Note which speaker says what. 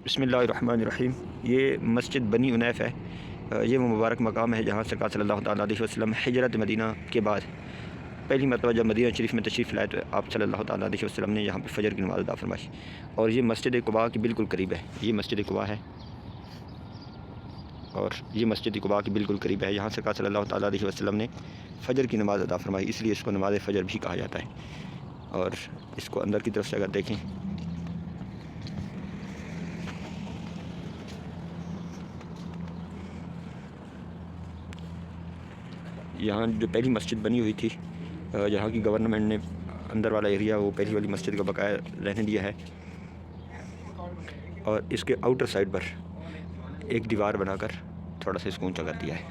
Speaker 1: बिस्मिल्लाहिर्रहमानिर्रहीम। ये मस्जिद बनी उनैफ़ है। ये वो मुबारक मकाम है जहाँ सरकार सल्लल्लाहु तआला अलैहि वसल्लम हिजरत मदीना के बाद पहली मरतबा जब मदीना शरीफ में तशरीफ़ लाए तो आप सल्लल्लाहु तआला अलैहि वसल्लम ने यहाँ पर फ़जर की नमाज़ अदा फरमाई। और ये मस्जिद क़ुबा के बिल्कुल करीब है। ये मस्जिद क़ुबा है और ये मस्जिद क़ुबा के बिल्कुल करीब है। यहाँ सरकार सल्लल्लाहु तआला अलैहि वसल्लम ने फ़जर की नमाज़ अदा फरमाई, इसलिए इसको नमाज़ फ़जर भी कहा जाता है। और इसको अंदर की तरफ से अगर देखें यहाँ जो पहली मस्जिद बनी हुई थी, यहाँ की गवर्नमेंट ने अंदर वाला एरिया वो पहली वाली मस्जिद का बकाया रहने दिया है और इसके आउटर साइड पर एक दीवार बनाकर थोड़ा सा इसको ऊंचा कर दिया है।